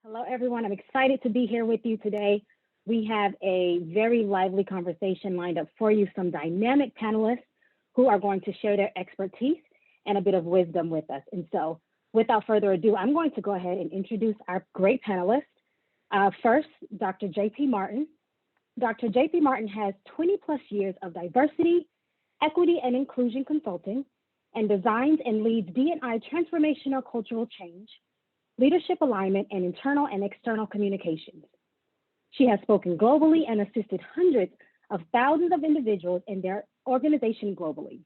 Hello, everyone. I'm excited to be here with you today. We have a very lively conversation lined up for you, some dynamic panelists who are going to share their expertise and a bit of wisdom with us. And so, without further ado, I'm going to go ahead and introduce our great panelists. First, Dr. JP Martin. Dr. JP Martin has 20 plus years of diversity, equity, and inclusion consulting, and designs and leads D&I transformational cultural change, leadership alignment, and internal and external communications. She has spoken globally and assisted hundreds of thousands of individuals in their organization globally.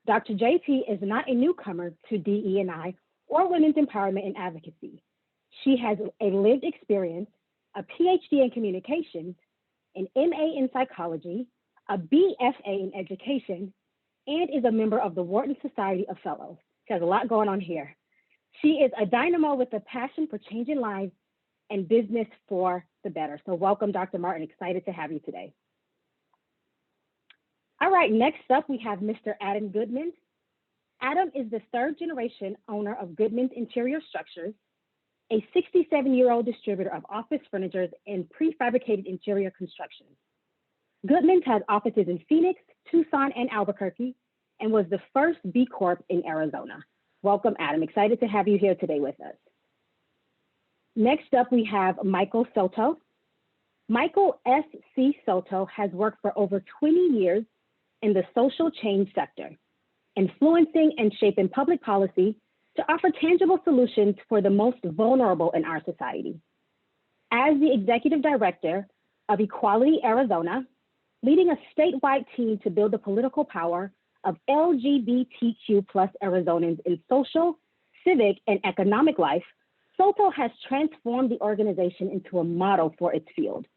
Dr. JP is not a newcomer to DE&I or women's empowerment and advocacy. She has a lived experience, a PhD in communications, an MA in psychology, a BFA in education, and is a member of the Wharton Society of Fellows. She has a lot going on here. She is a dynamo with a passion for changing lives and business for the better. So welcome, Dr. Martin. Excited to have you today. All right, next up, we have Mr. Adam Goodman. Adam is the third generation owner of Goodman's Interior Structures, a 67-year-old distributor of office furniture and prefabricated interior construction. Goodman's has offices in Phoenix, Tucson, and Albuquerque, and was the first B Corp in Arizona. Welcome, Adam. Excited to have you here today with us. Next up, we have Michael Soto. Michael S.C. Soto has worked for over 20 years in the social change sector, influencing and shaping public policy to offer tangible solutions for the most vulnerable in our society. As the executive director of Equality Arizona, leading a statewide team to build the political power of LGBTQ plus Arizonans in social, civic, and economic life, Soto has transformed the organization into a model for its field.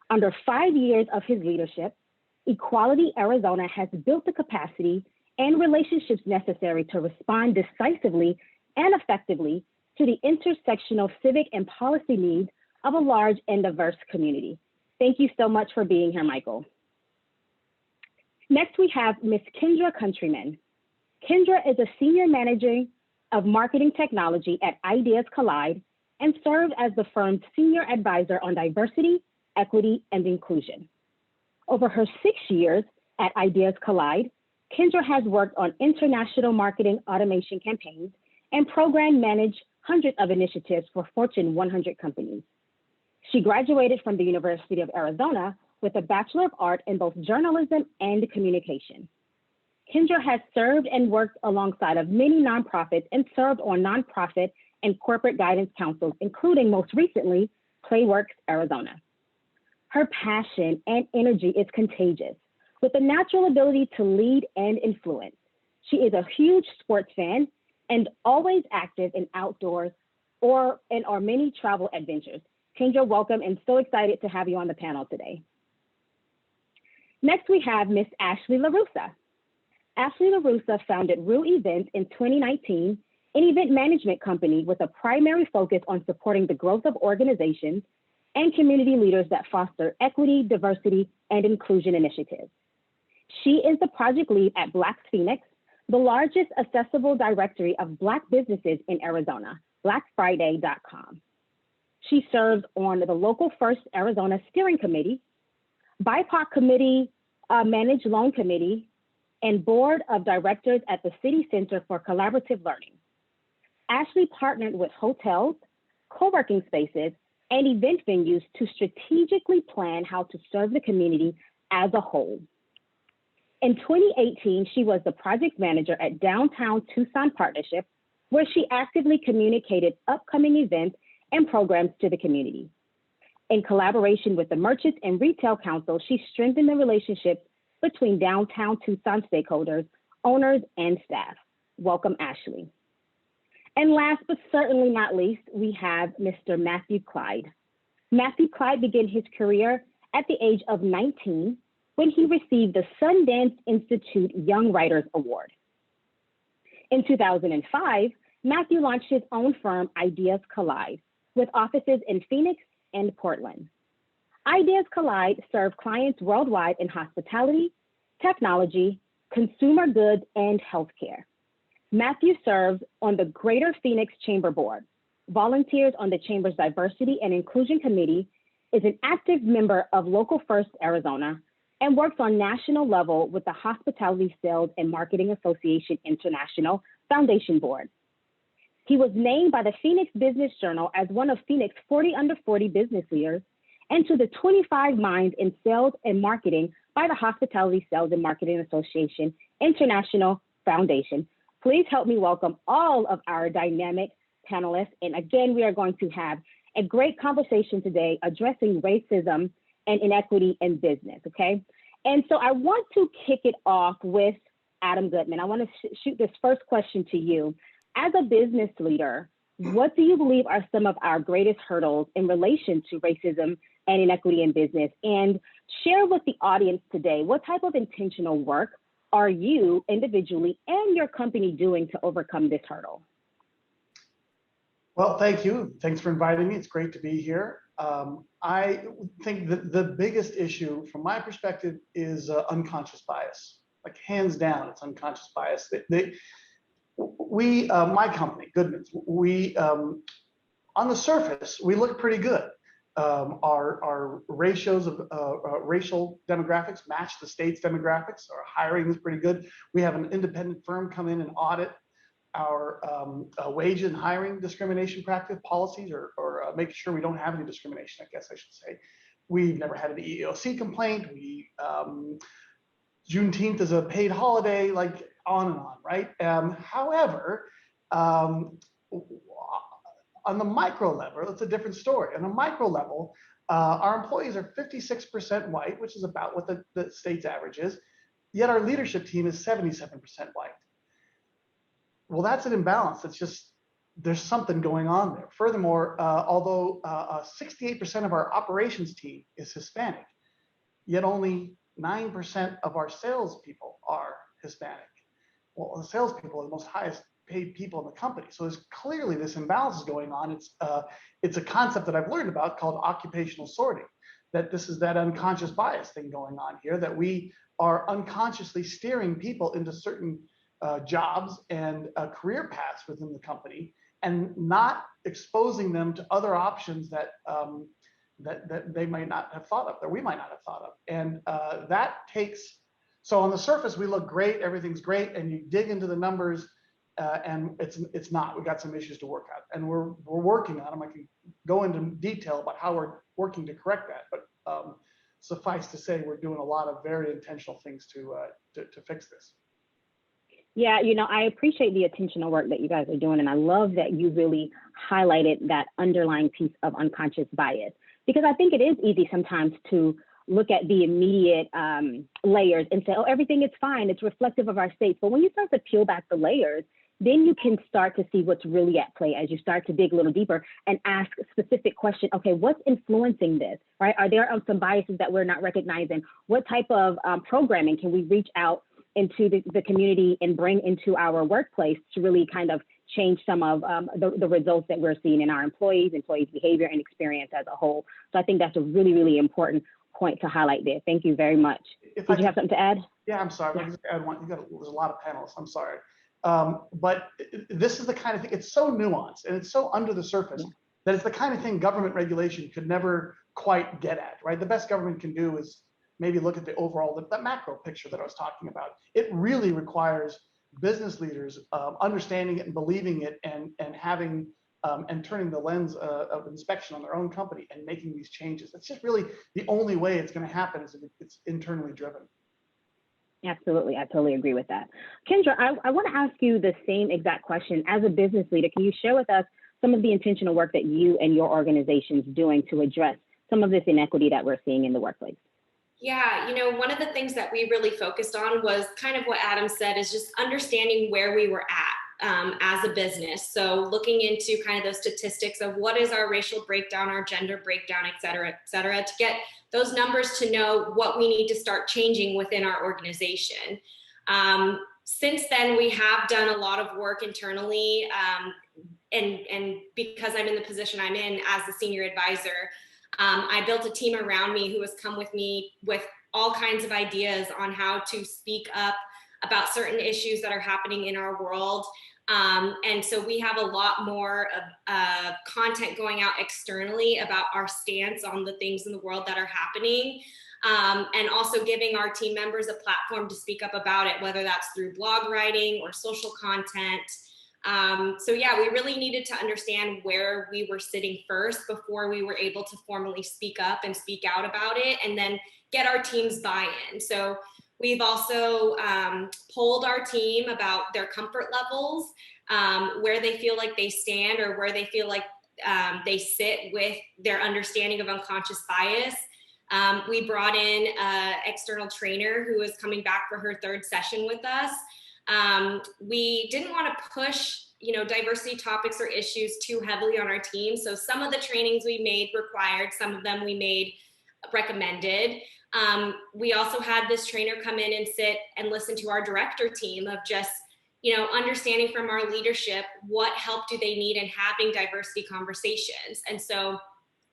Under 5 years of his leadership, Equality Arizona has built the capacity and relationships necessary to respond decisively and effectively to the intersectional civic and policy needs of a large and diverse community. Thank you so much for being here, Michael. Next, we have Ms. Kendra Countryman. Kendra is a senior manager of marketing technology at Ideas Clyde and served as the firm's senior advisor on diversity, equity, and inclusion. Over her 6 years at Ideas Clyde, Kendra has worked on international marketing automation campaigns and program managed hundreds of initiatives for Fortune 100 companies. She graduated from the University of Arizona with a Bachelor of Art in both journalism and communication. Kendra has served and worked alongside of many nonprofits and served on nonprofit and corporate guidance councils, including most recently, Playworks Arizona. Her passion and energy is contagious, with a natural ability to lead and influence. She is a huge sports fan and always active in outdoors or in our many travel adventures. Kendra, welcome, and so excited to have you on the panel today. Next, we have Miss Ashley Larussa. Ashley Larussa founded Rue Events in 2019, an event management company with a primary focus on supporting the growth of organizations and community leaders that foster equity, diversity, and inclusion initiatives. She is the project lead at Black Phoenix, the largest accessible directory of Black businesses in Arizona, blackfriday.com. She serves on the Local First Arizona Steering Committee, BIPOC Committee, Managed Loan Committee, and Board of Directors at the City Center for Collaborative Learning. Ashley partnered with hotels, co-working spaces, and event venues to strategically plan how to serve the community as a whole. In 2018, she was the project manager at Downtown Tucson Partnership, where she actively communicated upcoming events and programs to the community. In collaboration with the Merchants and Retail Council, she strengthened the relationships between downtown Tucson stakeholders, owners, and staff. Welcome, Ashley. And last but certainly not least, we have Mr. Matthew Clyde. Matthew Clyde began his career at the age of 19 when he received the Sundance Institute Young Writers Award. In 2005, Matthew launched his own firm, Ideas Clyde, with offices in Phoenix and Portland. Ideas Clyde serve clients worldwide in hospitality, technology, consumer goods, and healthcare. Matthew serves on the Greater Phoenix Chamber Board, volunteers on the Chamber's Diversity and Inclusion Committee, is an active member of Local First Arizona, and works on national level with the Hospitality Sales and Marketing Association International Foundation Board. He was named by the Phoenix Business Journal as one of Phoenix 40 under 40 business leaders and to the 25 Minds in Sales and Marketing by the Hospitality Sales and Marketing Association International Foundation. Please help me welcome all of our dynamic panelists. And again, we are going to have a great conversation today addressing racism and inequity in business, okay? And so I want to kick it off with Adam Goodman. I want to shoot this first question to you. As a business leader, what do you believe are some of our greatest hurdles in relation to racism and inequity in business? And share with the audience today, what type of intentional work are you individually and your company doing to overcome this hurdle? Well, thank you. Thanks for inviting me. It's great to be here. I think that the biggest issue from my perspective is unconscious bias. Like hands down, it's unconscious bias. My company, Goodman's, on the surface, we look pretty good. Our ratios of racial demographics match the state's demographics. Our hiring is pretty good. We have an independent firm come in and audit our wage and hiring discrimination practice policies, or making sure we don't have any discrimination, I guess I should say. We've never had an EEOC complaint. Juneteenth is a paid holiday, like on and on, right? However, on the micro level, it's a different story. On the micro level, our employees are 56% white, which is about what the state's average is, yet our leadership team is 77% white. Well, that's an imbalance. It's just, there's something going on there. Furthermore, although 68% of our operations team is Hispanic, yet only 9% of our salespeople are Hispanic. Well, the salespeople are the most highest paid people in the company. So there's clearly this imbalance is going on. It's a concept that I've learned about called occupational sorting, that this is that unconscious bias thing going on here, that we are unconsciously steering people into certain jobs and career paths within the company, and not exposing them to other options that that they might not have thought of, that we might not have thought of. And that takes, so on the surface, we look great, everything's great, and you dig into the numbers, and it's not. We've got some issues to work out, and we're working on them. I can go into detail about how we're working to correct that, but suffice to say, we're doing a lot of very intentional things to fix this. Yeah, you know, I appreciate the intentional work that you guys are doing, and I love that you really highlighted that underlying piece of unconscious bias, because I think it is easy sometimes to look at the immediate layers and say, oh, everything is fine, it's reflective of our states. But when you start to peel back the layers, then you can start to see what's really at play as you start to dig a little deeper and ask specific questions. Okay, what's influencing this, right? Are there some biases that we're not recognizing? What type of programming can we reach out into the community and bring into our workplace to really kind of change some of the results that we're seeing in our employees' behavior and experience as a whole? So I think that's a really, really important point to highlight there. Thank you very much. Did you have something to add? Yeah, I'm sorry. Yeah. Add one. There's a lot of panels. I'm sorry. But this is the kind of thing, it's so nuanced and it's so under the surface that it's the kind of thing government regulation could never quite get at, right? The best government can do is maybe look at the overall, the macro picture that I was talking about. It really requires business leaders understanding it and believing it, and having and turning the lens of inspection on their own company and making these changes. That's just really the only way it's going to happen, is if it's internally driven. Absolutely, I totally agree with that. Kendra, I want to ask you the same exact question. As a business leader, can you share with us some of the intentional work that you and your organization is doing to address some of this inequity that we're seeing in the workplace? Yeah, you know, one of the things that we really focused on was kind of what Adam said, is just understanding where we were at as a business. So looking into kind of those statistics of what is our racial breakdown, our gender breakdown, et cetera, to get those numbers to know what we need to start changing within our organization. Since then, we have done a lot of work internally, and because I'm in the position I'm in as the senior advisor, I built a team around me who has come with me with all kinds of ideas on how to speak up about certain issues that are happening in our world, And so we have a lot more of content going out externally about our stance on the things in the world that are happening. And also giving our team members a platform to speak up about it, whether that's through blog writing or social content. So yeah, we really needed to understand where we were sitting first before we were able to formally speak up and speak out about it, and then get our team's buy-in. So we've also polled our team about their comfort levels, where they feel like they stand or where they feel like they sit with their understanding of unconscious bias. We brought in an external trainer who is coming back for her third session with us. We didn't want to push, diversity topics or issues too heavily on our team. So some of the trainings we made required, some of them we made recommended. We also had this trainer come in and sit and listen to our director team of just, understanding from our leadership, what help do they need in having diversity conversations. And so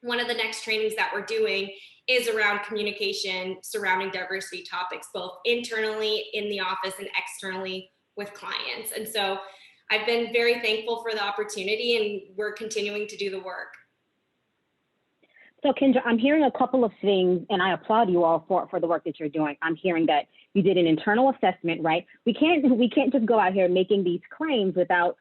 one of the next trainings that we're doing is around communication surrounding diversity topics, both internally in the office and externally with clients. And so I've been very thankful for the opportunity, and we're continuing to do the work. So Kendra, I'm hearing a couple of things, and I applaud you all for the work that you're doing. I'm hearing that you did an internal assessment, right? We can't just go out here making these claims without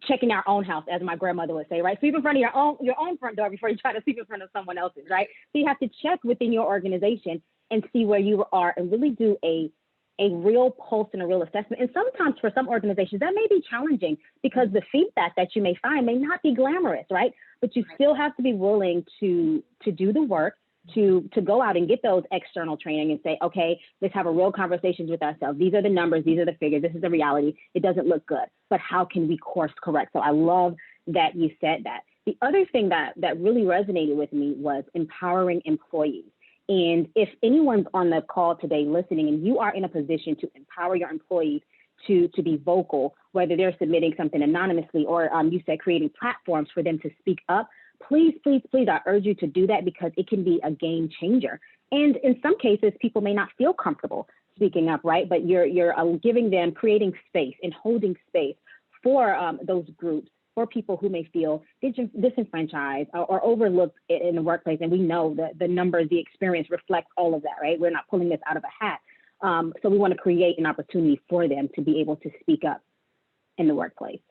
checking our own house, as my grandmother would say, right? Sweep in front of your own front door before you try to sweep in front of someone else's, right? So you have to check within your organization and see where you are and really do a real pulse and a real assessment. And sometimes for some organizations, that may be challenging because the feedback that you may find may not be glamorous, right? But you still have to be willing to do the work, to go out and get those external training and say, okay, let's have a real conversation with ourselves. These are the numbers, these are the figures, this is the reality. It doesn't look good, but how can we course correct? So I love that you said that. The other thing that really resonated with me was empowering employees. And if anyone's on the call today listening and you are in a position to empower your employees to be vocal, whether they're submitting something anonymously or you said creating platforms for them to speak up, please, please, please, I urge you to do that because it can be a game changer. And in some cases, people may not feel comfortable speaking up, right? But you're giving them, creating space and holding space for those groups, for people who may feel disenfranchised or overlooked in the workplace. And we know that the numbers, the experience reflects all of that, right? We're not pulling this out of a hat. So we want to create an opportunity for them to be able to speak up in the workplace.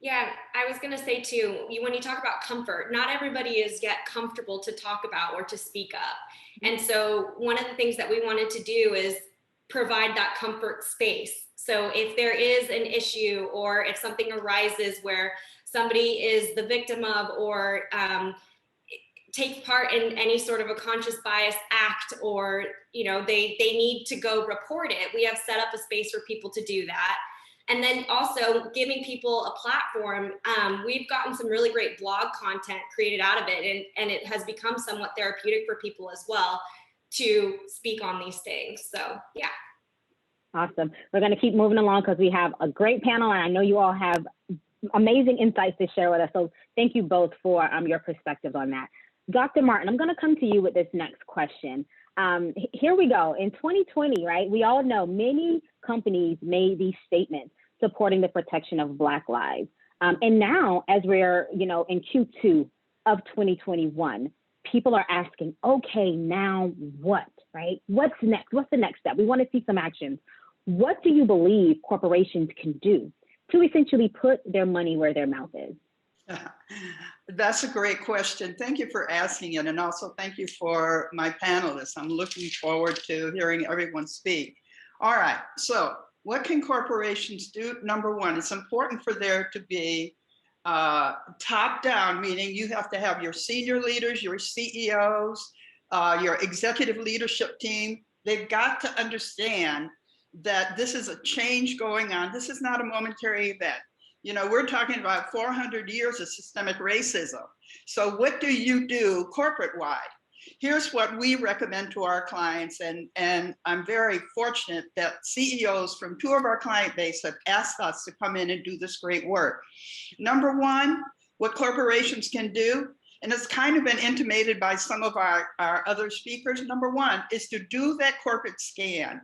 Yeah, I was going to say too, when you talk about comfort, not everybody is yet comfortable to talk about or to speak up. And so one of the things that we wanted to do is provide that comfort space. So if there is an issue or if something arises where somebody is the victim of or takes part in any sort of a conscious bias act or, they need to go report it, we have set up a space for people to do that. And then also giving people a platform. We've gotten some really great blog content created out of it, and it has become somewhat therapeutic for people as well to speak on these things. So, yeah. Awesome. We're going to keep moving along because we have a great panel, and I know you all have amazing insights to share with us. So thank you both for your perspectives on that. Dr. Martin, I'm going to come to you with this next question. Here we go. In 2020, right, we all know many companies made these statements supporting the protection of Black lives. And now, as we're, in Q2 of 2021, people are asking, okay, now what, right? What's next? What's the next step? We want to see some action. What do you believe corporations can do to essentially put their money where their mouth is? That's a great question. Thank you for asking it. And also thank you for my panelists. I'm looking forward to hearing everyone speak. All right, so what can corporations do? Number one, it's important for there to be top down, meaning you have to have your senior leaders, your CEOs, your executive leadership team. They've got to understand that this is a change going on. This is not a momentary event. We're talking about 400 years of systemic racism. So what do you do corporate-wide? Here's what we recommend to our clients, and I'm very fortunate that CEOs from two of our client base have asked us to come in and do this great work. Number one, what corporations can do, and it's kind of been intimated by some of our other speakers. Number one is to do that corporate scan.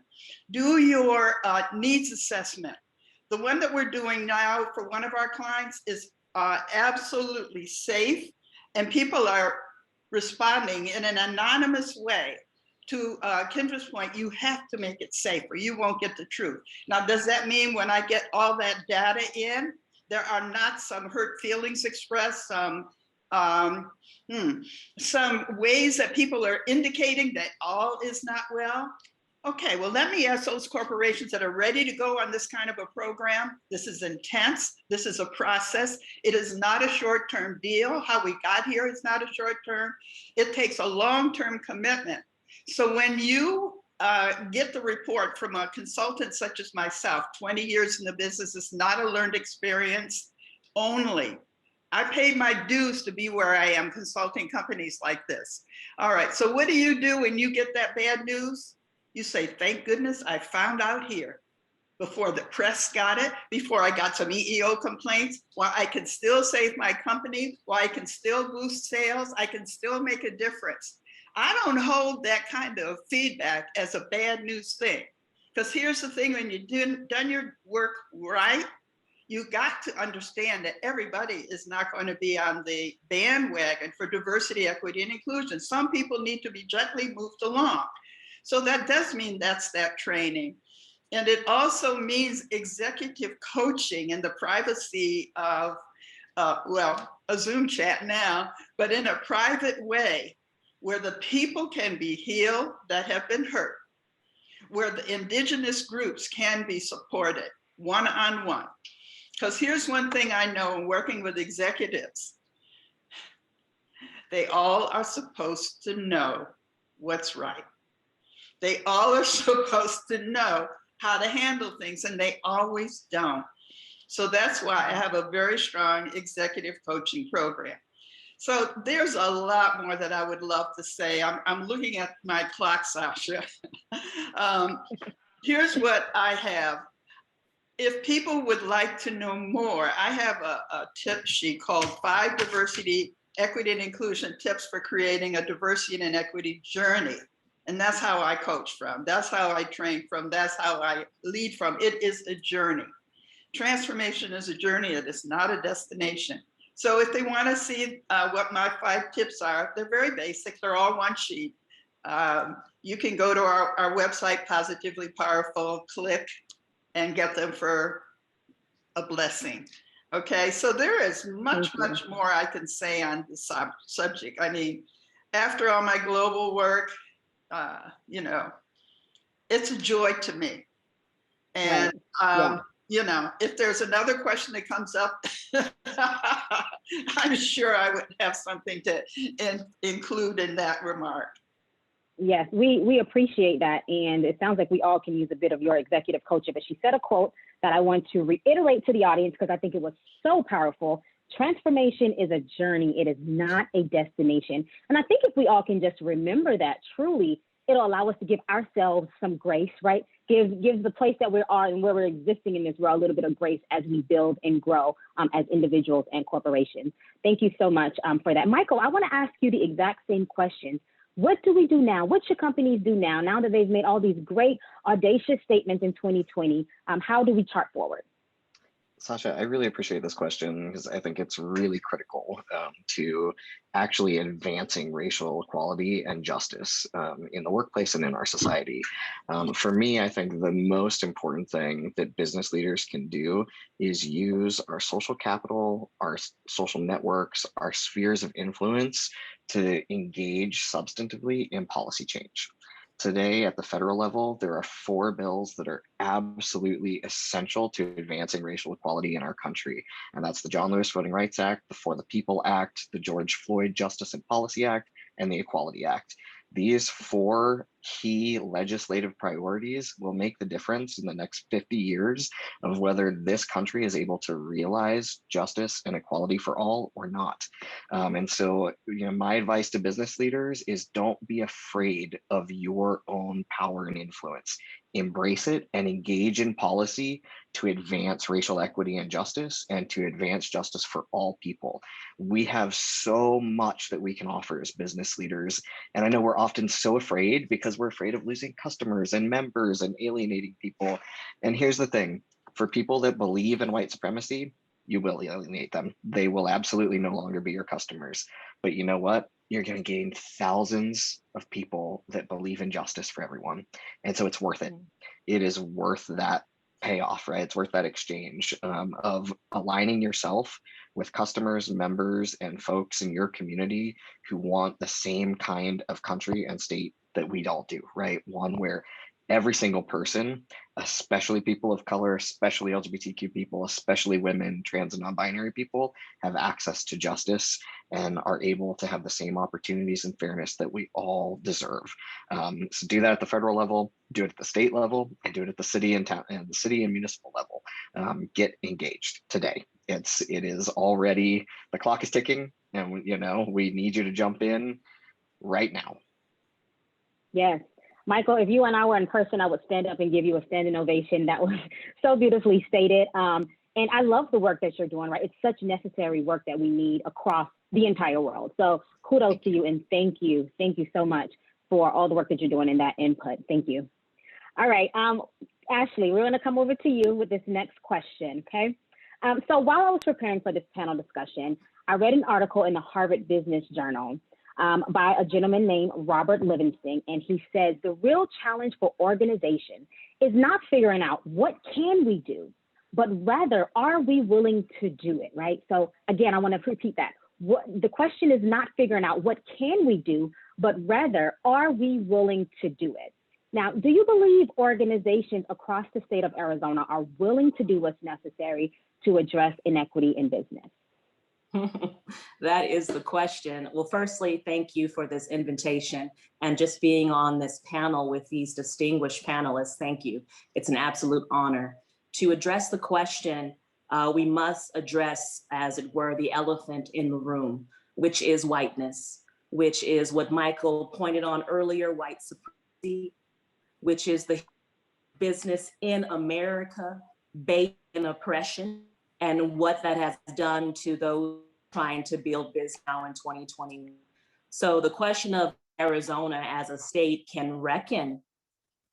Do your needs assessment. The one that we're doing now for one of our clients is absolutely safe, and people are responding in an anonymous way. To Kendra's point, you have to make it safe or you won't get the truth. Now, does that mean when I get all that data in, there are not some hurt feelings expressed, some ways that people are indicating that all is not well? Okay, well, let me ask those corporations that are ready to go on this kind of a program. This is intense. This is a process. It is not a short-term deal. How we got here is not a short-term. It takes a long-term commitment. So when you get the report from a consultant such as myself, 20 years in the business is not a learned experience only. I paid my dues to be where I am consulting companies like this. All right, so what do you do when you get that bad news? You say, thank goodness I found out here before the press got it, before I got some EEO complaints, while I can still save my company, while I can still boost sales, I can still make a difference. I don't hold that kind of feedback as a bad news thing. Because here's the thing, when you've done your work right, you got to understand that everybody is not going to be on the bandwagon for diversity, equity, and inclusion. Some people need to be gently moved along. So that does mean that's that training. And it also means executive coaching in the privacy of, well, a Zoom chat now, but in a private way where the people can be healed that have been hurt, where the indigenous groups can be supported one-on-one. Because here's one thing I know in working with executives, they all are supposed to know what's right. They all are supposed to know how to handle things, and they always don't. So that's why I have a very strong executive coaching program. So there's a lot more that I would love to say. I'm looking at my clock, Sasha. Here's what I have. If people would like to know more, I have a tip sheet called 5 Diversity, Equity, and Inclusion Tips for Creating a Diversity and Equity Journey. And that's how I coach from. That's how I train from. That's how I lead from. It is a journey. Transformation is a journey. It is not a destination. So if they want to see what my 5 tips are, they're very basic. They're all one sheet. You can go to our website, Positively Powerful, click and get them for a blessing. Okay, so there is much more I can say on this subject. I mean, after all my global work, you know, it's a joy to me. And, you know, if there's another question that comes up, I'm sure I would have something to include in that remark. Yes, we appreciate that. And it sounds like we all can use a bit of your executive coaching. But she said a quote that I want to reiterate to the audience because I think it was so powerful. Transformation is a journey. It is not a destination. And I think if we all can just remember that, truly, it'll allow us to give ourselves some grace, right? Give the place that we are and where we're existing in this world a little bit of grace as we build and grow as individuals and corporations. Thank you so much for that. Michael, I want to ask you the exact same questions. What do we do now? What should companies do now that they've made all these great, audacious statements in 2020? How do we chart forward? Sasha, I really appreciate this question because I think it's really critical to actually advancing racial equality and justice in the workplace and in our society. For me, I think the most important thing that business leaders can do is use our social capital, our social networks, our spheres of influence to engage substantively in policy change. Today at the federal level, there are 4 bills that are absolutely essential to advancing racial equality in our country. And that's the John Lewis Voting Rights Act, the For the People Act, the George Floyd Justice and Policy Act, and the Equality Act. These 4 key legislative priorities will make the difference in the next 50 years of whether this country is able to realize justice and equality for all or not. And so, you know, my advice to business leaders is don't be afraid of your own power and influence. Embrace it and engage in policy to advance racial equity and justice and to advance justice for all people. We have so much that we can offer as business leaders. And I know we're often so afraid because we're afraid of losing customers and members and alienating people. And here's the thing, For people that believe in white supremacy, you will alienate them. They will absolutely no longer be your customers. But you know what? You're going to gain thousands of people that believe in justice for everyone. And so it's worth it. It is worth that payoff, right? It's worth that exchange of aligning yourself with customers, members, and folks in your community who want the same kind of country and state that we all do, right? One where every single person, especially people of color, especially LGBTQ people, especially women, trans and non-binary people, have access to justice and are able to have the same opportunities and fairness that we all deserve. So do that at the federal level, do it at the state level, and do it at the city and town and the city and municipal level. Get engaged today. It is already, the clock is ticking, and we need you to jump in right now. Yes. Michael, if you and I were in person, I would stand up and give you a standing ovation. That was so beautifully stated. And I love the work that you're doing, right? It's such necessary work that we need across the entire world. So kudos to you and thank you. Thank you so much for all the work that you're doing in that input. Thank you. All right, Ashley, we're gonna come over to you with this next question, okay? So while I was preparing for this panel discussion, I read an article in the Harvard Business Journal by a gentleman named Robert Livingston, and he says the real challenge for organizations is not figuring out what can we do, but rather are we willing to do it, right? So again, I want to repeat that. The question is not figuring out what can we do, but rather are we willing to do it? Now, do you believe organizations across the state of Arizona are willing to do what's necessary to address inequity in business? That is the question. Well, firstly, thank you for this invitation and just being on this panel with these distinguished panelists. Thank you. It's an absolute honor. To address the question, we must address, as it were, the elephant in the room, which is whiteness, which is what Michael pointed on earlier, white supremacy, which is the business in America based in oppression, and what that has done to those trying to build business now in 2020. So the question of Arizona as a state can reckon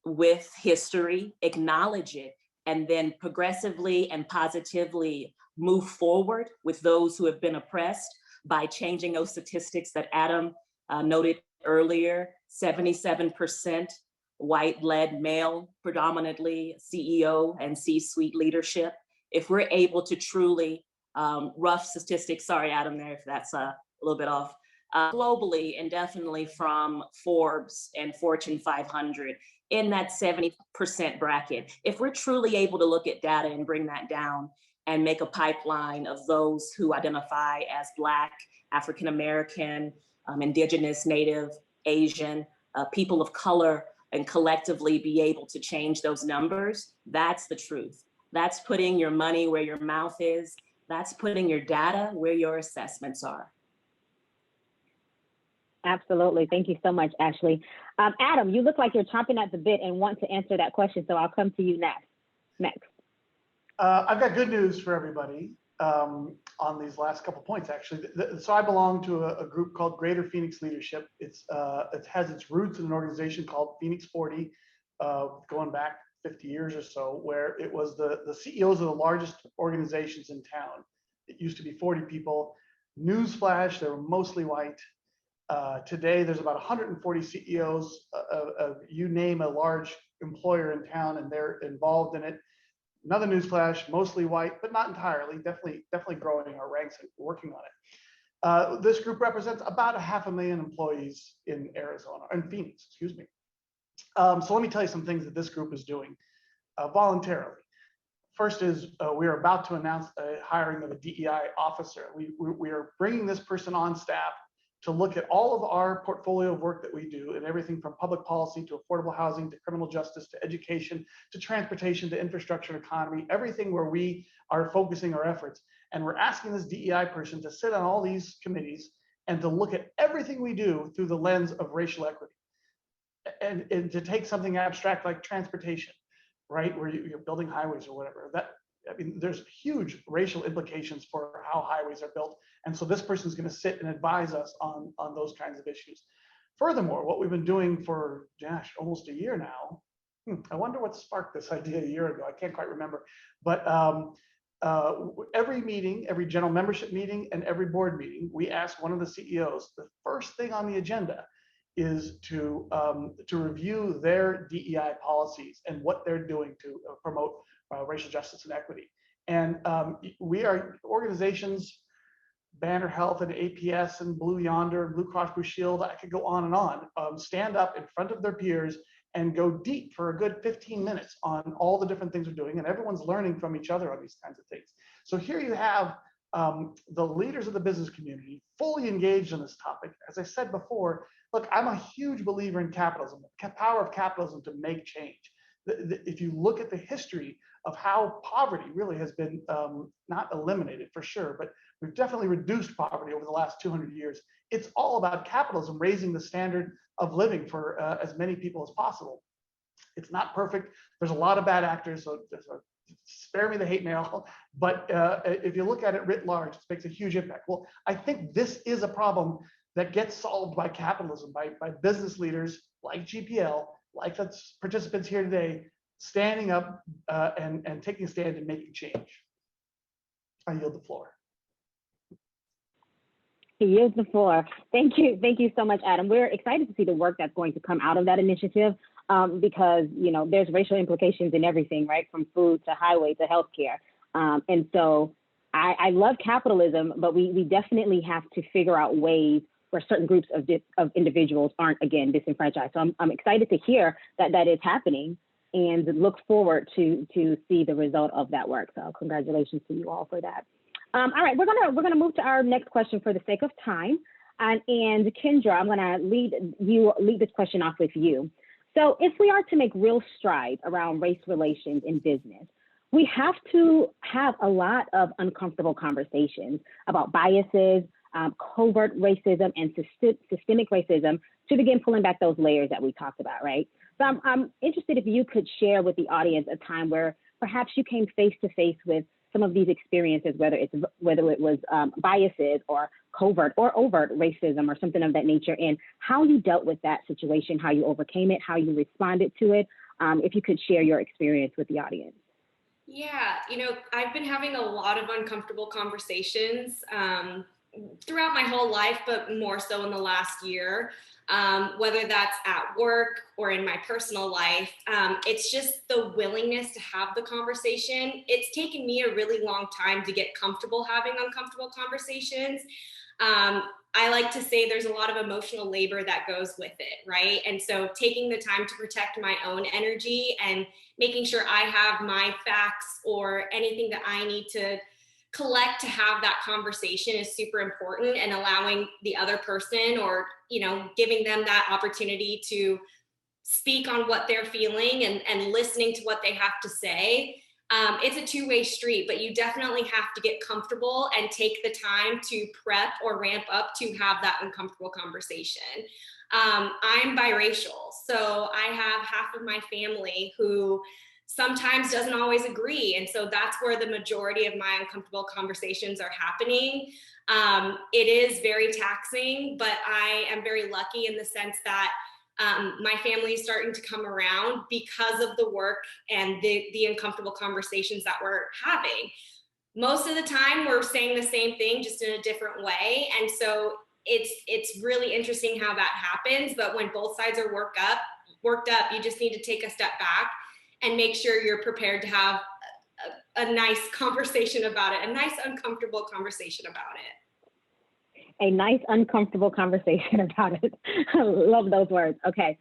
with history, acknowledge it, and then progressively and positively move forward with those who have been oppressed by changing those statistics that Adam noted earlier, 77% white-led male, predominantly CEO and C-suite leadership. If we're able to truly, rough statistics, sorry, Adam, there, if that's a little bit off, globally and definitely from Forbes and Fortune 500 in that 70% bracket. If we're truly able to look at data and bring that down and make a pipeline of those who identify as Black, African-American, Indigenous, Native, Asian, people of color, and collectively be able to change those numbers, that's the truth. That's putting your money where your mouth is. That's putting your data where your assessments are. Absolutely. Thank you so much, Ashley. Adam, you look like you're chomping at the bit and want to answer that question, so I'll come to you next. I've got good news for everybody on these last couple points, actually. So I belong to a group called Greater Phoenix Leadership. It has its roots in an organization called Phoenix 40, going back 50 years or so, where it was the CEOs of the largest organizations in town. It used to be 40 people. Newsflash, they were mostly white. Today, there's about 140 CEOs of you name a large employer in town, and they're involved in it. Another newsflash, mostly white, but not entirely, definitely growing our ranks and working on it. This group represents about 500,000 employees in Arizona, in Phoenix, excuse me. So let me tell you some things that this group is doing voluntarily. First is we are about to announce a hiring of a DEI officer. We are bringing this person on staff to look at all of our portfolio of work that we do, and everything from public policy to affordable housing to criminal justice to education to transportation to infrastructure and economy, everything where we are focusing our efforts. And we're asking this DEI person to sit on all these committees and to look at everything we do through the lens of racial equity. And to take something abstract like transportation, right, where you're building highways or whatever, there's huge racial implications for how highways are built. And so this person is going to sit and advise us on those kinds of issues. Furthermore, what we've been doing for, almost a year now, I wonder what sparked this idea a year ago. I can't quite remember. But every meeting, every general membership meeting, and every board meeting, we ask one of the CEOs, the first thing on the agenda is to review their DEI policies and what they're doing to promote racial justice and equity. And we are organizations, Banner Health and APS and Blue Yonder, Blue Cross Blue Shield, I could go on and on, stand up in front of their peers and go deep for a good 15 minutes on all the different things we're doing, and everyone's learning from each other on these kinds of things. So here you have the leaders of the business community fully engaged in this topic. As I said before, look, I'm a huge believer in capitalism, the power of capitalism to make change. If you look at the history of how poverty really has been not eliminated for sure, but we've definitely reduced poverty over the last 200 years. It's all about capitalism raising the standard of living for as many people as possible. It's not perfect. There's a lot of bad actors, so spare me the hate mail. But if you look at it writ large, it makes a huge impact. Well, I think this is a problem that gets solved by capitalism, by business leaders like GPL, like the participants here today, standing up and taking a stand and making change. I yield the floor. He yields the floor. Thank you so much, Adam. We're excited to see the work that's going to come out of that initiative because there's racial implications in everything, right? From food to highway to healthcare. And so I love capitalism, but we definitely have to figure out ways where certain groups of individuals aren't, again, disenfranchised. So I'm excited to hear that is happening and look forward to see the result of that work. So congratulations to you all for that. All right, we're gonna move to our next question for the sake of time. And Kendra, I'm gonna lead this question off with you. So if we are to make real strides around race relations in business, we have to have a lot of uncomfortable conversations about biases, covert racism, and systemic racism to begin pulling back those layers that we talked about, right? So I'm interested if you could share with the audience a time where perhaps you came face to face with some of these experiences, whether it was biases or covert or overt racism or something of that nature, and how you dealt with that situation, how you overcame it, how you responded to it. If you could share your experience with the audience. Yeah, I've been having a lot of uncomfortable conversations throughout my whole life, but more so in the last year, whether that's at work or in my personal life. It's just the willingness to have the conversation. It's taken me a really long time to get comfortable having uncomfortable conversations. I like to say there's a lot of emotional labor that goes with it, right? And so taking the time to protect my own energy and making sure I have my facts or anything that I need to collect to have that conversation is super important, and allowing the other person or, giving them that opportunity to speak on what they're feeling and listening to what they have to say. It's a two-way street, but you definitely have to get comfortable and take the time to prep or ramp up to have that uncomfortable conversation. I'm biracial, so I have half of my family who sometimes doesn't always agree. And so that's where the majority of my uncomfortable conversations are happening. It is very taxing, but I am very lucky in the sense that my family is starting to come around because of the work and the uncomfortable conversations that we're having. Most of the time we're saying the same thing, just in a different way. And so it's really interesting how that happens. But when both sides are worked up, you just need to take a step back and make sure you're prepared to have a nice conversation about it, a nice uncomfortable conversation about it. A nice uncomfortable conversation about it. I love those words. Okay.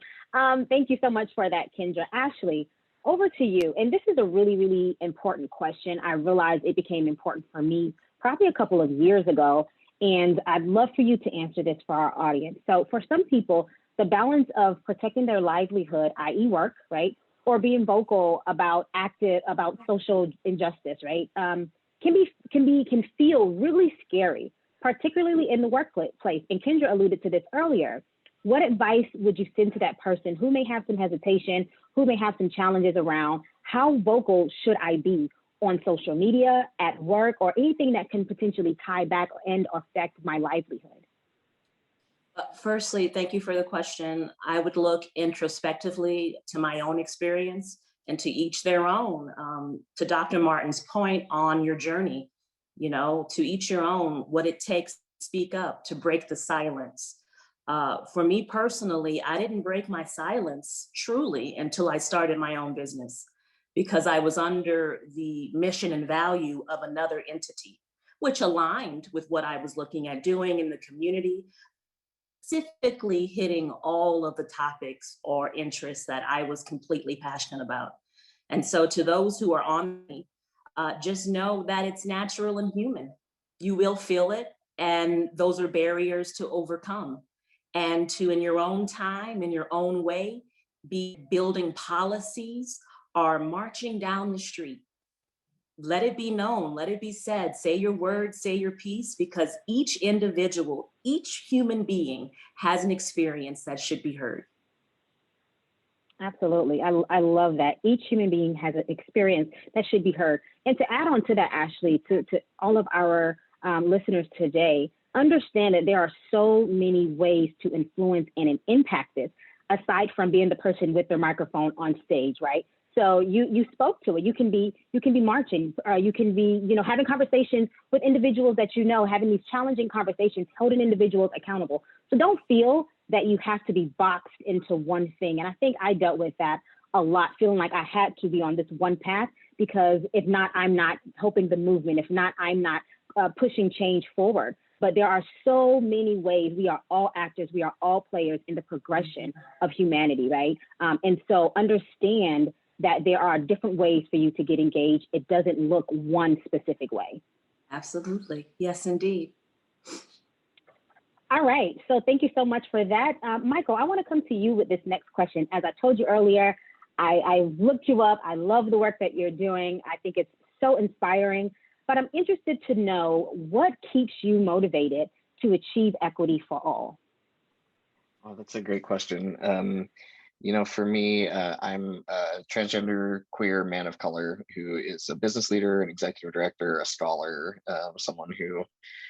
Thank you so much for that, Kendra. Ashley, over to you. And this is a really, really important question. I realized it became important for me probably a couple of years ago, and I'd love for you to answer this for our audience. So for some people, the balance of protecting their livelihood, i.e. work, right, or being vocal about social injustice, right, can feel really scary, particularly in the workplace. And Kendra alluded to this earlier. What advice would you send to that person who may have some hesitation, who may have some challenges around how vocal should I be on social media, at work, or anything that can potentially tie back and affect my livelihood? Firstly, thank you for the question. I would look introspectively to my own experience and to each their own. To Dr. Martin's point on your journey, to each your own, what it takes to speak up, to break the silence. For me personally, I didn't break my silence truly until I started my own business, because I was under the mission and value of another entity, which aligned with what I was looking at doing in the community, specifically hitting all of the topics or interests that I was completely passionate about. And so to those who are on me, just know that it's natural and human. You will feel it, and those are barriers to overcome. And to, in your own time, in your own way, be building policies or marching down the street. Let it be known, let it be said, say your word, say your piece, because each individual, each human being has an experience that should be heard. Absolutely. I love that. Each human being has an experience that should be heard. And to add on to that, Ashley, to all of our listeners today, understand that there are so many ways to influence and impact this, aside from being the person with their microphone on stage, right? So you spoke to it. You can be marching, you can be, having conversations with individuals that having these challenging conversations, holding individuals accountable. So don't feel that you have to be boxed into one thing. And I think I dealt with that a lot, feeling like I had to be on this one path, because if not, I'm not helping the movement. If not, I'm not pushing change forward. But there are so many ways. We are all actors. We are all players in the progression of humanity, right? And so understand that there are different ways for you to get engaged. It doesn't look one specific way. Absolutely. Yes, indeed. All right. So thank you so much for that. Michael, I want to come to you with this next question. As I told you earlier, I looked you up. I love the work that you're doing. I think it's so inspiring. But I'm interested to know what keeps you motivated to achieve equity for all. Oh, that's a great question. For me, I'm a transgender queer man of color who is a business leader, an executive director, a scholar, someone who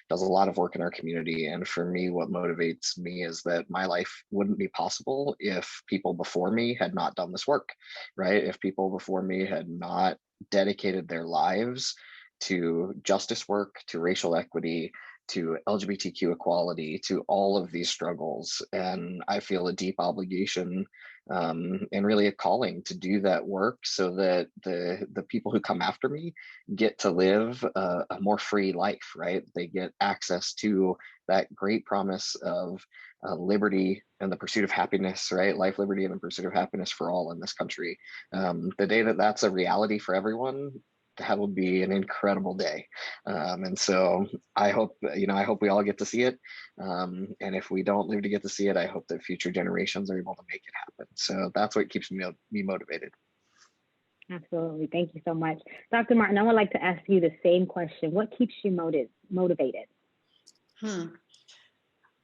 does a lot of work in our community. And for me, what motivates me is that my life wouldn't be possible if people before me had not done this work, right? If people before me had not dedicated their lives to justice work, to racial equity, to LGBTQ equality, to all of these struggles. And I feel a deep obligation and really a calling to do that work so that the people who come after me get to live a more free life, right? They get access to that great promise of liberty and the pursuit of happiness, right? Life, liberty, and the pursuit of happiness for all in this country. The day that that's a reality for everyone, that would be an incredible day. And so I hope we all get to see it. And if we don't live to get to see it, I hope that future generations are able to make it happen. So that's what keeps me motivated. Absolutely. Thank you so much. Dr. Martin, I would like to ask you the same question. What keeps you motivated?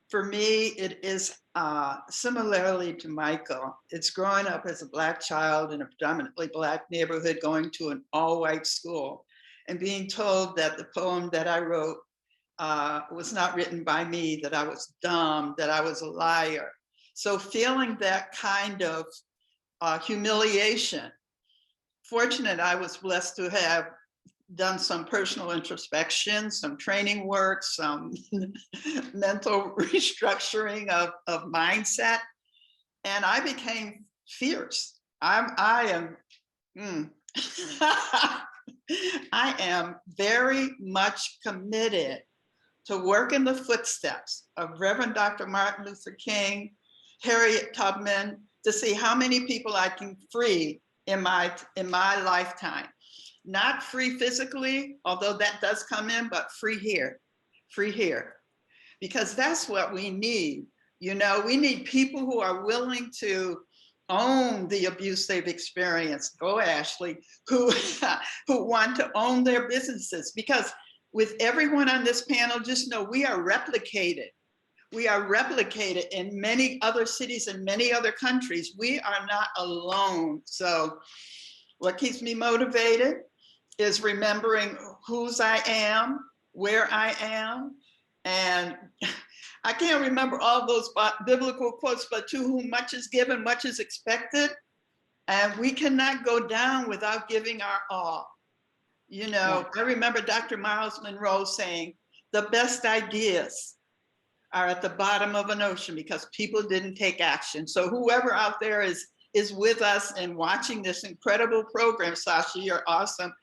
For me, it is similarly to Michael. It's growing up as a Black child in a predominantly Black neighborhood, going to an all-white school, and being told that the poem that I wrote was not written by me, that I was dumb, that I was a liar. So feeling that kind of humiliation. Fortunate, I was blessed to have done some personal introspection, some training work, some mental restructuring of mindset, and I became fierce. I am very much committed to work in the footsteps of Reverend Dr. Martin Luther King, Harriet Tubman, to see how many people I can free in my lifetime. Not free physically, although that does come in, but free here, because that's what we need. We need people who are willing to own the abuse they've experienced. Go, Ashley, who want to own their businesses, because with everyone on this panel, just know we are replicated. We are replicated in many other cities and many other countries. We are not alone. So what keeps me motivated is remembering whose I am, where I am. And I can't remember all those biblical quotes, but to whom much is given, much is expected. And we cannot go down without giving our all. You know, I remember Dr. Miles Monroe saying, the best ideas are at the bottom of an ocean because people didn't take action. So whoever out there is with us and watching this incredible program, Sasha, you're awesome.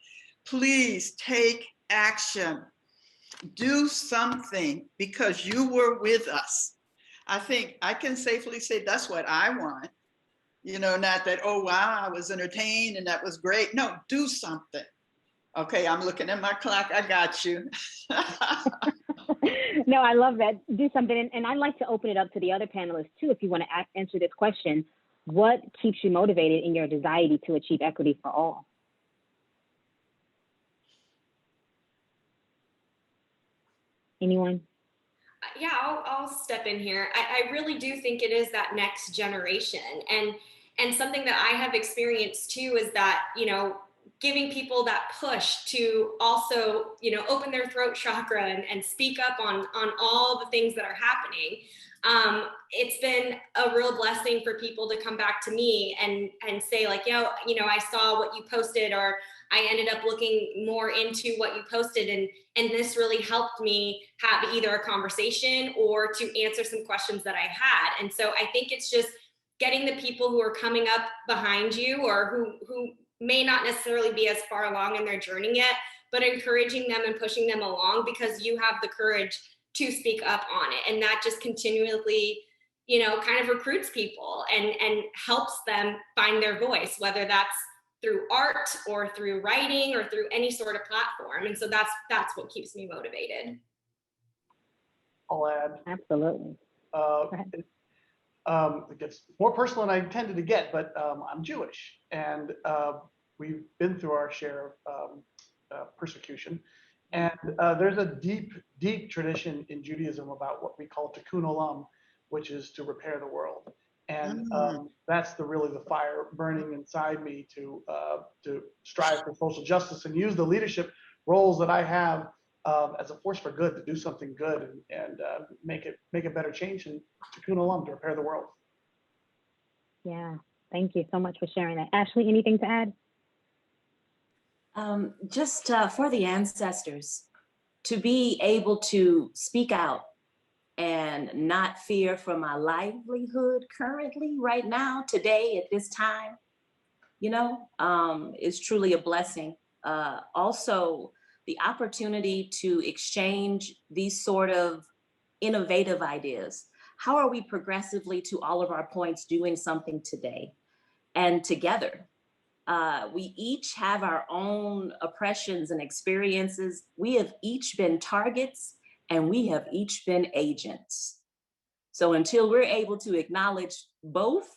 Please take action. Do something because you were with us. I think I can safely say that's what I want. You know, not that, oh, wow, I was entertained and that was great. No, do something. Okay, I'm looking at my clock. I got you. No, I love that. Do something. And I'd like to open it up to the other panelists too, if you want to answer this question. What keeps you motivated in your desire to achieve equity for all? Anyone? Yeah, I'll step in here. I really do think it is that next generation. And something that I have experienced too is that, you know, giving people that push to also, you know, open their throat chakra and speak up on all the things that are happening. It's been a real blessing for people to come back to me and say like, yo, you know, I saw what you posted, or I ended up looking more into what you posted, and this really helped me have either a conversation or to answer some questions that I had. And so I think it's just getting the people who are coming up behind you, or who may not necessarily be as far along in their journey yet, but encouraging them and pushing them along because you have the courage to speak up on it. And that just continually, you know, kind of recruits people and helps them find their voice, whether that's through art or through writing or through any sort of platform. And so that's what keeps me motivated. I'll add. Absolutely. It gets more personal than I intended to get, but I'm Jewish, and we've been through our share of persecution. And there's a deep, deep tradition in Judaism about what we call tikkun olam, which is to repair the world. And that's really the fire burning inside me to strive for social justice and use the leadership roles that I have as a force for good, to do something good and make a better change and tikkun olam, to repair the world. Yeah, thank you so much for sharing that. Ashley, anything to add? Just for the ancestors, to be able to speak out and not fear for my livelihood currently, right now, today, at this time, you know, is truly a blessing. Also, the opportunity to exchange these sort of innovative ideas. How are we progressively, to all of our points, doing something today and together? We each have our own oppressions and experiences. We have each been targets and we have each been agents. So until we're able to acknowledge both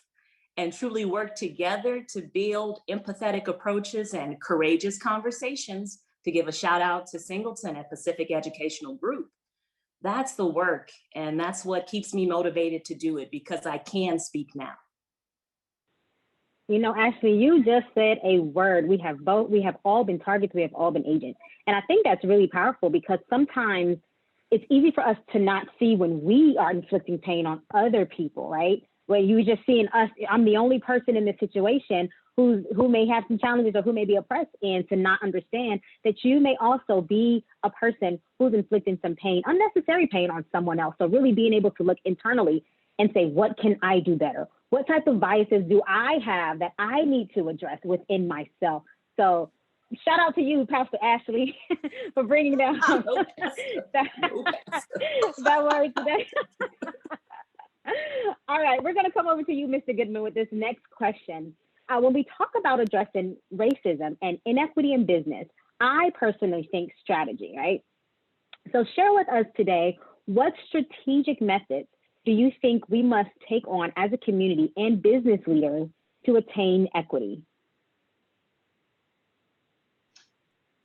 and truly work together to build empathetic approaches and courageous conversations, to give a shout out to Singleton at Pacific Educational Group, that's the work. And that's what keeps me motivated to do it, because I can speak now. You know, Ashley, you just said a word. We have all been targets, we have all been agents. And I think that's really powerful, because sometimes it's easy for us to not see when we are inflicting pain on other people, right? Where you just seeing us, I'm the only person in this situation who may have some challenges or who may be oppressed, and to not understand that you may also be a person who's inflicting some pain, unnecessary pain, on someone else. So really being able to look internally and say, what can I do better? What type of biases do I have that I need to address within myself? So shout out to you, Pastor Ashley, for bringing down that word today. All right, we're going to come over to you, Mr. Goodman, with this next question. When we talk about addressing racism and inequity in business, I personally think strategy, right? So share with us today, what strategic methods do you think we must take on as a community and business leaders to attain equity?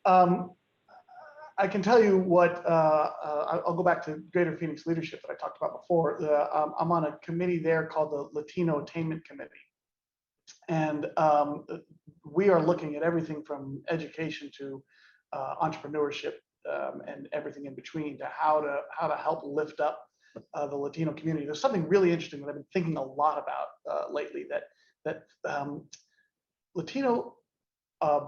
I can tell you what, I'll go back to Greater Phoenix Leadership that I talked about before. I'm on a committee there called the Latino Attainment Committee. And we are looking at everything from education to entrepreneurship and everything in between, to how to help lift up the Latino community. There's something really interesting that I've been thinking a lot about lately, that Latino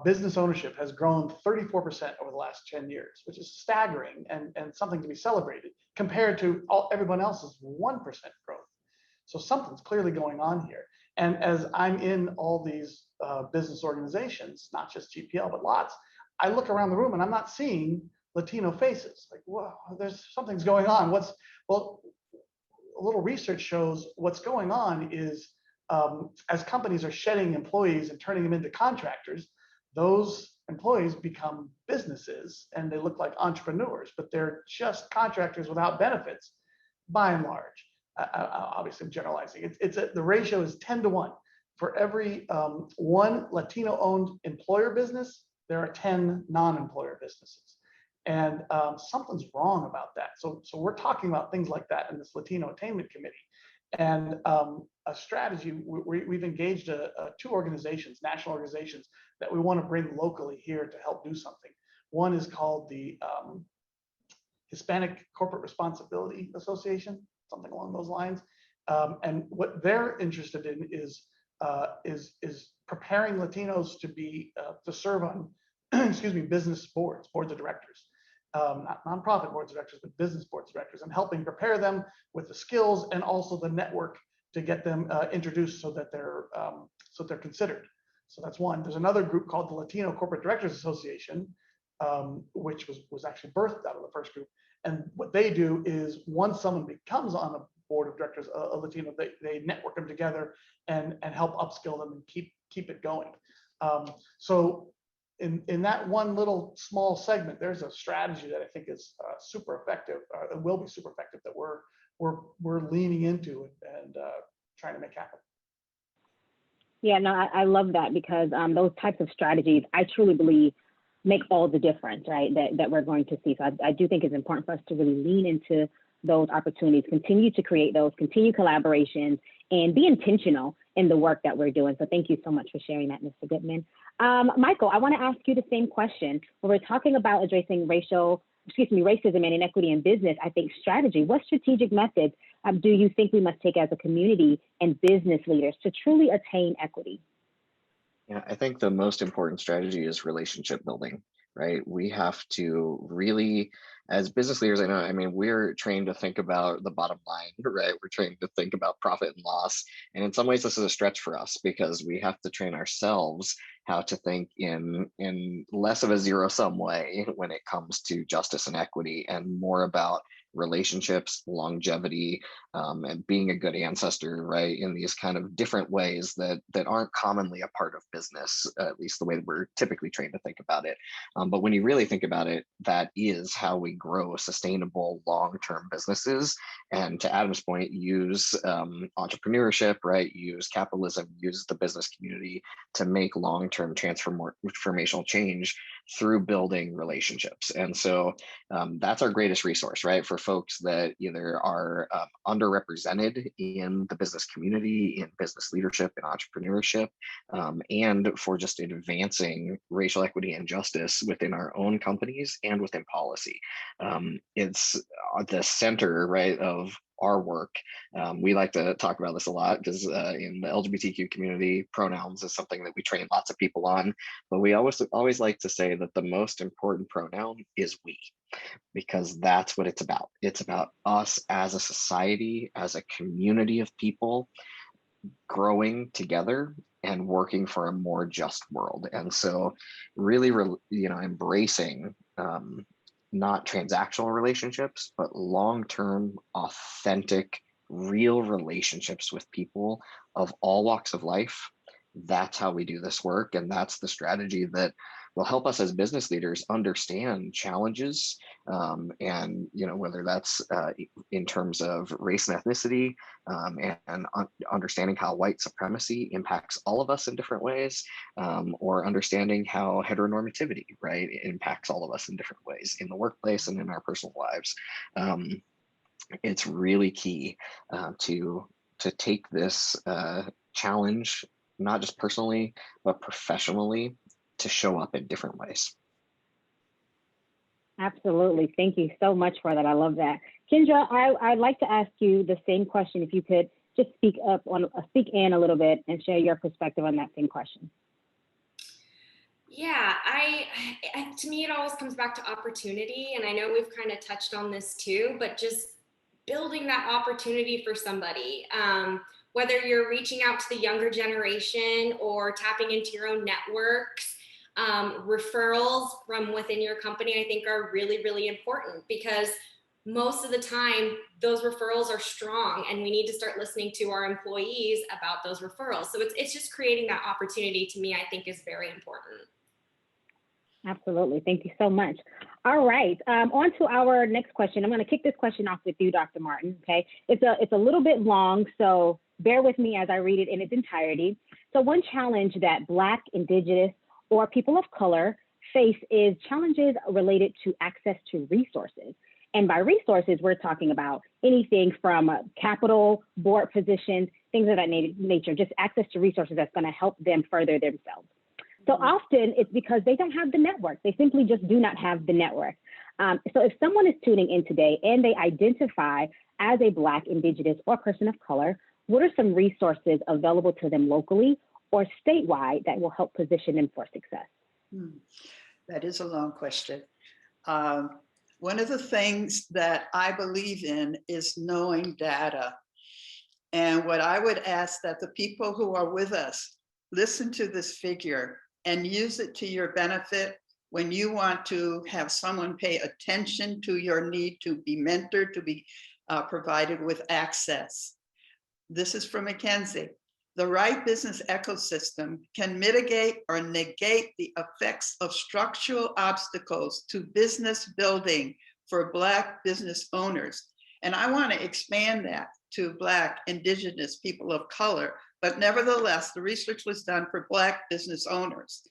business ownership has grown 34% over the last 10 years, which is staggering and something to be celebrated compared to everyone else's 1% growth. So something's clearly going on here. And as I'm in all these business organizations, not just GPL, but lots, I look around the room and I'm not seeing Latino faces. Like, whoa, something's going on. Well, a little research shows what's going on is as companies are shedding employees and turning them into contractors, those employees become businesses and they look like entrepreneurs, but they're just contractors without benefits by and large. Obviously, I'm generalizing. The ratio is 10 to 1. For every one Latino-owned employer business, there are 10 non-employer businesses. And something's wrong about that. So we're talking about things like that in this Latino Attainment Committee. And a strategy, we've engaged two organizations, national organizations, that we want to bring locally here to help do something. One is called the Hispanic Corporate Responsibility Association, something along those lines. And what they're interested in is preparing Latinos to serve on, business boards of directors. Not nonprofit boards of directors, but business boards of directors, and helping prepare them with the skills and also the network to get them introduced so that they're considered. So that's one. There's another group called the Latino Corporate Directors Association, which was actually birthed out of the first group. And what they do is once someone becomes on a board of directors, a Latino, they network them together and help upskill them and keep it going. So in that one little small segment, there's a strategy that I think is super effective. It will be super effective that we're leaning into and trying to make happen. Yeah, no, I love that because those types of strategies, I truly believe, make all the difference, right? That we're going to see. So I do think it's important for us to really lean into those opportunities, continue to create those, continue collaborations, and be intentional in the work that we're doing. So thank you so much for sharing that, Mr. Goodman. Michael, I want to ask you the same question. When we're talking about addressing racism and inequity in business, I think strategy, what strategic methods do you think we must take as a community and business leaders to truly attain equity? Yeah, I think the most important strategy is relationship building, right? We have to really, as business leaders, I mean, we're trained to think about the bottom line, right? We're trained to think about profit and loss. And in some ways, this is a stretch for us because we have to train ourselves how to think in less of a zero-sum way when it comes to justice and equity, and more about relationships, longevity, and being a good ancestor, right? In these kind of different ways that aren't commonly a part of business, at least the way that we're typically trained to think about it. But when you really think about it, that is how we grow sustainable long-term businesses. And to Adam's point, use entrepreneurship, right? Use capitalism, use the business community to make long-term transformational change through building relationships. And so that's our greatest resource, right? For folks that either are underrepresented in the business community, in business leadership and entrepreneurship, and for just advancing racial equity and justice within our own companies and within policy. It's at the center, right, of our work. We like to talk about this a lot because in the LGBTQ community, pronouns is something that we train lots of people on, but we always like to say that the most important pronoun is we, because that's what it's about. It's about us as a society, as a community of people growing together and working for a more just world. And so really, embracing not transactional relationships, but long-term, authentic, real relationships with people of all walks of life. That's how we do this work. And that's the strategy that will help us as business leaders understand challenges. And, whether that's in terms of race and ethnicity, and understanding how white supremacy impacts all of us in different ways, or understanding how heteronormativity, right, impacts all of us in different ways in the workplace and in our personal lives. It's really key to take this challenge, not just personally, but professionally, to show up in different ways. Absolutely. Thank you so much for that. I love that. Kendra, I'd like to ask you the same question. If you could just speak in a little bit and share your perspective on that same question. Yeah, to me, it always comes back to opportunity. And I know we've kind of touched on this too, but just building that opportunity for somebody, whether you're reaching out to the younger generation or tapping into your own networks, referrals from within your company, I think are really, really important, because most of the time those referrals are strong, and we need to start listening to our employees about those referrals. So it's just creating that opportunity, to me, I think is very important. Absolutely. Thank you so much. All right. On to our next question. I'm going to kick this question off with you, Dr. Martin. Okay. It's a little bit long, so bear with me as I read it in its entirety. So one challenge that Black, Indigenous, or people of color face is challenges related to access to resources. And by resources, we're talking about anything from capital, board positions, things of that nature, just access to resources that's going to help them further themselves. So often it's because they don't have the network. They simply just do not have the network. So if someone is tuning in today and they identify as a Black, Indigenous, or person of color, what are some resources available to them locally or statewide that will help position them for success? That is a long question. One of the things that I believe in is knowing data. And what I would ask that the people who are with us listen to this figure and use it to your benefit when you want to have someone pay attention to your need to be mentored, to be provided with access. This is from McKinsey. The right business ecosystem can mitigate or negate the effects of structural obstacles to business building for Black business owners. And I want to expand that to Black, Indigenous, people of color. But nevertheless, the research was done for Black business owners.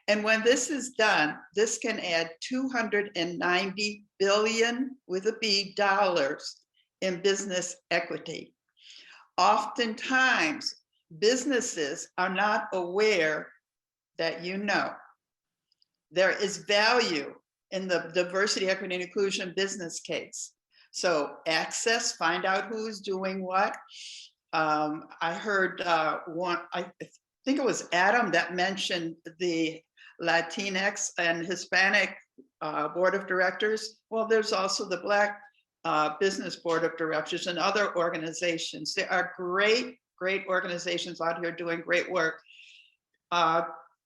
And when this is done, this can add $290 billion with a B dollars in business equity. Oftentimes, businesses are not aware that there is value in the diversity, equity, and inclusion business case. So access, find out who's doing what. I heard I think it was Adam that mentioned the Latinx and Hispanic board of directors. Well, there's also the Black business board of directors and other organizations. There are great organizations out here doing great work.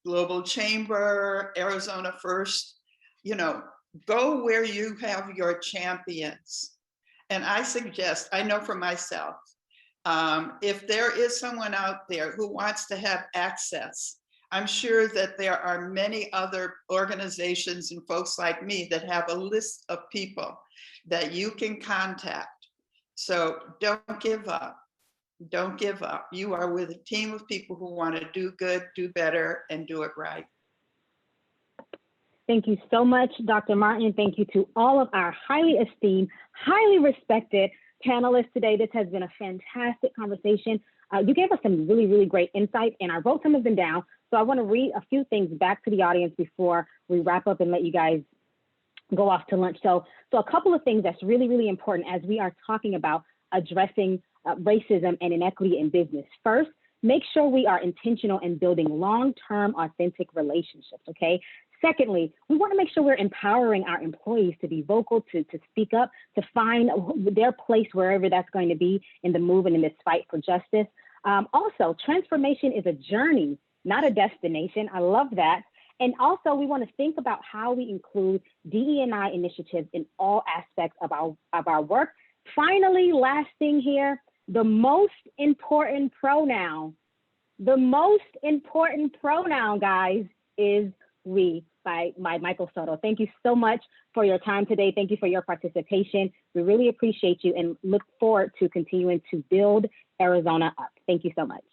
Global Chamber, Arizona First, go where you have your champions. And I suggest, I know for myself, if there is someone out there who wants to have access, I'm sure that there are many other organizations and folks like me that have a list of people that you can contact. So don't give up. Don't give up. You are with a team of people who want to do good, do better, and do it right. Thank you so much, Dr. Martin. Thank you to all of our highly esteemed, highly respected panelists today. This has been a fantastic conversation. You gave us some really, really great insight, and I wrote some of them down. So I want to read a few things back to the audience before we wrap up and let you guys go off to lunch. So a couple of things that's really, really important as we are talking about addressing racism and inequity in business. First, make sure we are intentional in building long-term, authentic relationships, okay? Secondly, we want to make sure we're empowering our employees to be vocal, to speak up, to find their place wherever that's going to be in the movement, in this fight for justice. Also, transformation is a journey, not a destination. I love that. And also, we want to think about how we include DE&I initiatives in all aspects of our work. Finally, last thing here, the most important pronoun, guys, is we, by Michael Soto. Thank you so much for your time today. Thank you for your participation. We really appreciate you and look forward to continuing to build Arizona up. Thank you so much.